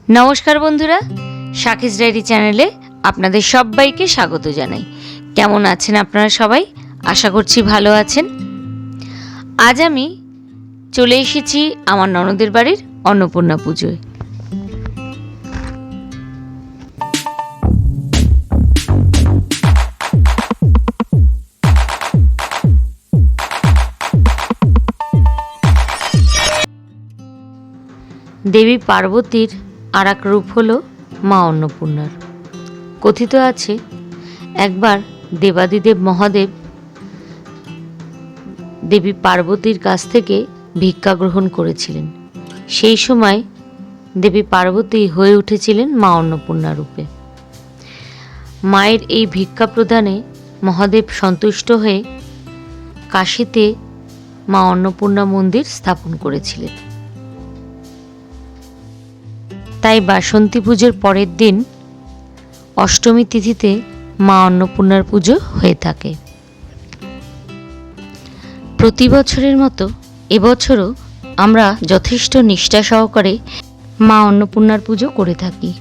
নমস্কার বন্ধুরা, শাকিস ডায়েরি চ্যানেলে আপনাদের সবাইকে স্বাগত জানাই। কেমন আছেন আপনারা সবাই? আশা করছি ভালো আছেন। আজ আমি চলে এসেছি আমার ননদের বাড়ির অন্নপূর্ণা পুজোয়। দেবী পার্বতীর আর এক রূপ হলো মা অন্নপূর্ণার। কথিত আছে একবার দেবাদিদেব মহাদেব দেবী পার্বতীর কাছ থেকে ভিক্ষা গ্রহণ করেছিলেন। সেই সময় দেবী পার্বতী হয়ে উঠেছিলেন মা অন্নপূর্ণা রূপে। মায়ের এই ভিক্ষা প্রদানে মহাদেব সন্তুষ্ট হয়ে কাশীতে মা অন্নপূর্ণা মন্দির স্থাপন করেছিলেন। তাই বাসন্তী পুজোর পরের দিন অষ্টমী তিথিতে মা অন্নপূর্ণার পুজো হয়ে থাকে। প্রতি বছরের মতো এবছরও আমরা যথেষ্ট নিষ্ঠা সহকারে মা অন্নপূর্ণার পুজো করে থাকি।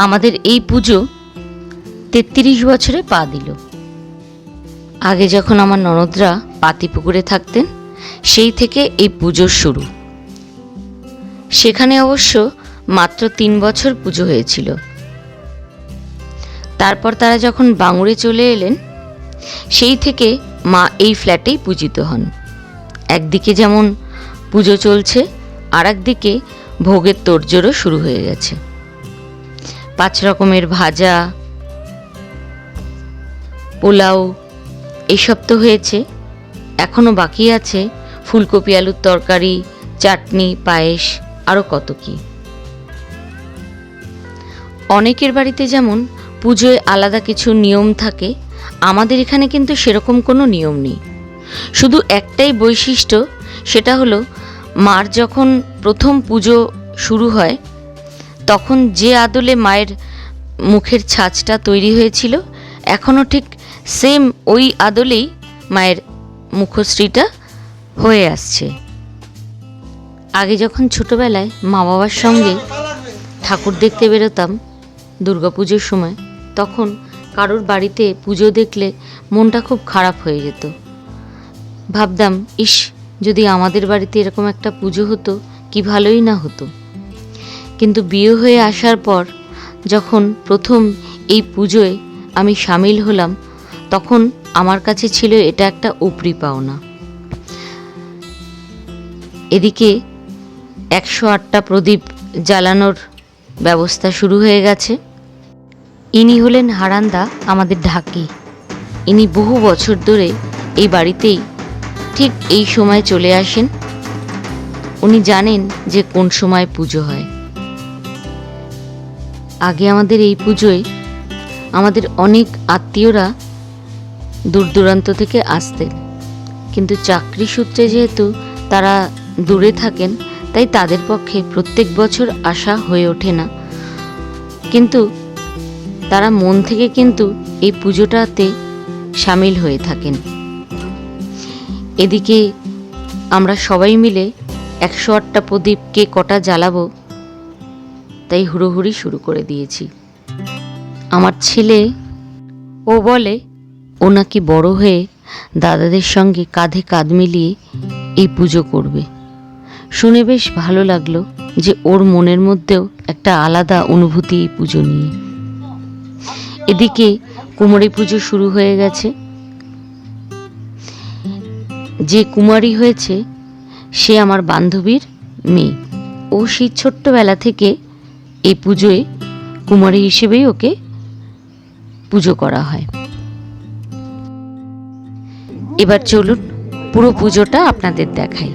আমাদের এই পুজো ৩৩ বছরে পা দিল। আগে যখন আমার ননদরা পাতিপুকুরে থাকতেন, সেই থেকে এই পুজোর শুরু। সেখানে অবশ্য মাত্র ৩ বছর পুজো হয়েছিল। তারপর তারা যখন বাঙুরে চলে এলেন, সেই থেকে মা এই ফ্ল্যাটেই পূজিত হন। একদিকে যেমন পুজো চলছে, আর একদিকে ভোগের তোড়জোড়ও শুরু হয়ে গেছে। ৫ রকমের ভাজা, পোলাও এইসব তো হয়েছে, এখনও বাকি আছে ফুলকপি আলুর তরকারি, চাটনি, পায়েস, আরও কত কি। অনেকের বাড়িতে যেমন পুজোয় আলাদা কিছু নিয়ম থাকে, আমাদের এখানে কিন্তু সেরকম কোনো নিয়ম নেই। শুধু একটাই বৈশিষ্ট্য, সেটা হলো মার যখন প্রথম পুজো শুরু হয়, তখন যে আদলে মায়ের মুখের ছাঁচটা তৈরি হয়েছিল, এখনও ঠিক সেম ওই আদলেই মায়ের মুখশ্রীটা হয়ে আসছে। আগে যখন ছোটবেলায় মা বাবার সঙ্গে ঠাকুর দেখতে বেরোতাম দুর্গাপুজোর সময়, তখন কারোর বাড়িতে পুজো দেখলে মনটা খুব খারাপ হয়ে যেত। ভাবতাম, ইস, যদি আমাদের বাড়িতে এরকম একটা পুজো হতো কি ভালোই না হতো। কিন্তু বিয়ে হয়ে আসার পর যখন প্রথম এই পুজোয় আমি সামিল হলাম, তখন আমার কাছে ছিল এটা একটা উপরি পাওনা। এদিকে ১০৮টা প্রদীপ জ্বালানোর ব্যবস্থা শুরু হয়ে গেছে। ইনি হলেন হারান্দা, আমাদের ঢাকি। ইনি বহু বছর ধরে এই বাড়িতেই ঠিক এই সময় চলে আসেন। উনি জানেন যে কোন সময় পুজো হয়। আগে আমাদের এই পুজোয় আমাদের অনেক আত্মীয়রা দূর দূরান্ত থেকে আসতেন, কিন্তু চাকরি সূত্রে যেহেতু তারা দূরে থাকেন, তাই তাদের পক্ষে প্রত্যেক বছর আসা হয়ে ওঠে না। কিন্তু তারা মন থেকে কিন্তু এই পুজোটাতে সামিল হয়ে থাকেন। এদিকে আমরা সবাই মিলে ১০৮টা প্রদীপ কে কটা জ্বালাবো তাই হুড়োহুড়ি শুরু করে দিয়েছি। আমার ছেলে, ও বলে ও নাকি বড় হয়ে দাদাদের সঙ্গে কাঁধে কাঁধ মিলিয়ে এই পুজো করবে। শুনে বেশ ভালো লাগলো যে ওর মনের মধ্যেও একটা আলাদা অনুভূতি এই পুজো নিয়ে। এদিকে কুমারী পুজো শুরু হয়ে গেছে। যে কুমারী হয়েছে সে আমার বান্ধবীর মেয়ে। ও সেই ছোট্টবেলা থেকে এই পুজোয় কুমারী হিসেবেই ওকে পুজো করা হয়। এবার চলুন পুরো পুজোটা আপনাদের দেখাই।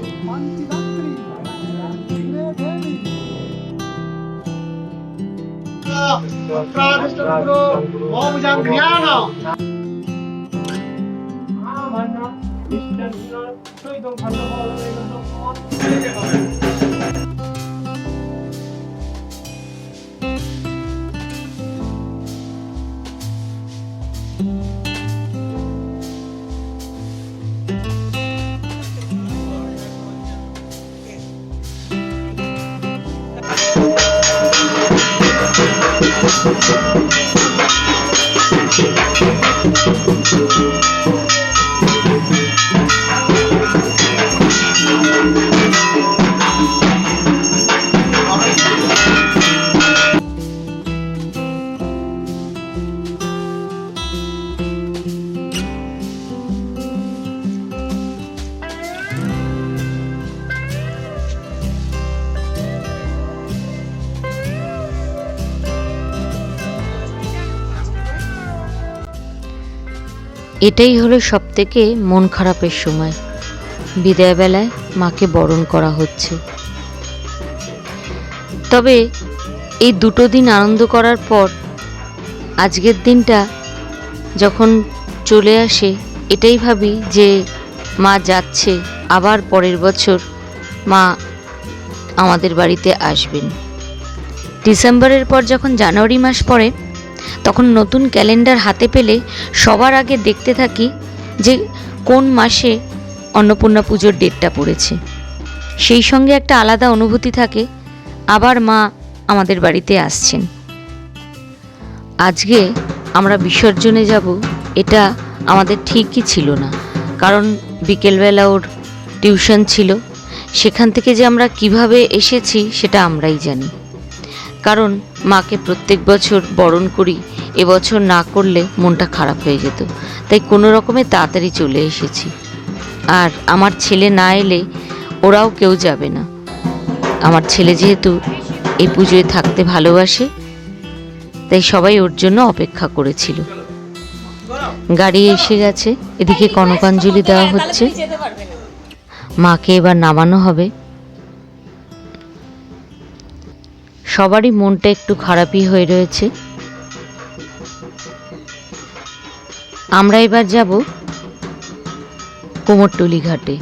এটাই হলো সবথেকে মন খারাপের সময়, বিদায় বেলায় মাকে বরণ করা হচ্ছে। তবে এই দুটো দিন আনন্দ করার পর আজকের দিনটা যখন চলে আসে, এটাই ভাবি যে মা যাচ্ছে, আবার পরের বছর মা আমাদের বাড়িতে আসবেন। ডিসেম্বরের পর যখন জানুয়ারি মাস পড়ে, তখন নতুন ক্যালেন্ডার হাতে পেলে সবার আগে দেখতে থাকি যে কোন মাসে অন্নপূর্ণা পুজোর ডেটটা পড়েছে। সেই সঙ্গে একটা আলাদা অনুভূতি থাকে, আবার মা আমাদের বাড়িতে আসছেন। আজকে আমরা বিসর্জনে যাব, এটা আমাদের ঠিকই ছিল না, কারণ বিকেলবেলা ওর টিউশন ছিল। সেখান থেকে যে আমরা কিভাবে এসেছি সেটা আমরাই জানি, কারণ মাকে প্রত্যেক বছর বরণ করি, এবছর না করলে মনটা খারাপ হয়ে যেত, তাই কোনো রকমে তাড়াতাড়ি চলে এসেছি। আর আমার ছেলে না এলে ওরাও কেউ যাবে না। আমার ছেলে যেহেতু এই পুজোয় থাকতে ভালোবাসে, তাই সবাই ওর জন্য অপেক্ষা করেছিল। গাড়ি এসে গেছে, এদিকে কনকাঞ্জলি দেওয়া হচ্ছে, মাকে এবার নামানো হবে। সবারই মনটা একটু খারাপই হয়ে রয়েছে। আমরা এবার যাব কুমোরটুলি ঘাটে।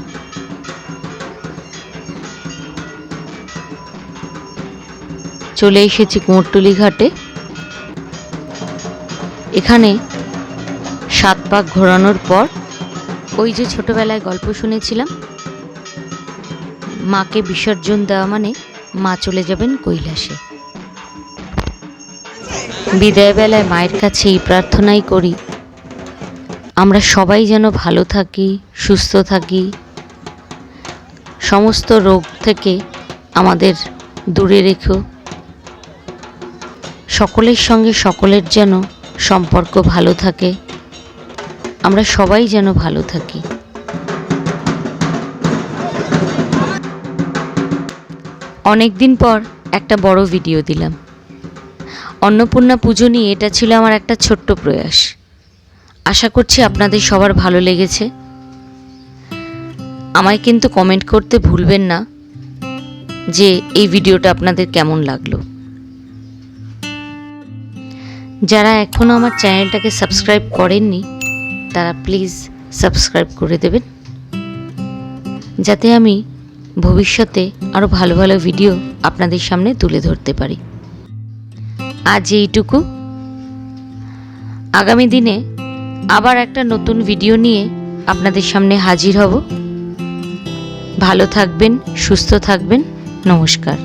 চলে এসেছি কুমোরটুলি ঘাটে। এখানে 7 পাক ঘোরানোর পর ওই যে ছোটবেলায় গল্প শুনেছিলাম, মাকে বিসর্জন দেওয়া মানে মা চলে যাবেন কৈলাসে। বিদায় বেলায় মায়ের কাছে এই প্রার্থনাই করি, আমরা সবাই যেন ভালো থাকি, সুস্থ থাকি, সমস্ত রোগ থেকে আমাদের দূরে রেখো, সকলের সঙ্গে সকলের যেন সম্পর্ক ভালো থাকে, আমরা সবাই যেন ভালো থাকি। অনেক দিন পর একটা বড় ভিডিও দিলাম। অন্নপূর্ণা পুজো নিয়ে এটা ছিল আমার একটা ছোট্ট প্রয়াস। আশা করছি আপনাদের সবার ভালো লেগেছে। আমায় কিন্তু কমেন্ট করতে ভুলবেন না যে এই ভিডিওটা আপনাদের কেমন লাগলো। যারা এখনও আমার চ্যানেলটাকে সাবস্ক্রাইব করেননি, তারা প্লিজ সাবস্ক্রাইব করে দেবেন, যাতে আমি ভবিষ্যতে আরও ভালো ভালো ভিডিও আপনাদের সামনে তুলে ধরতে পারি। আজ এইটুকু। আগামী দিনে আবার একটা নতুন ভিডিও নিয়ে আপনাদের সামনে হাজির হব। ভালো থাকবেন, সুস্থ থাকবেন। নমস্কার।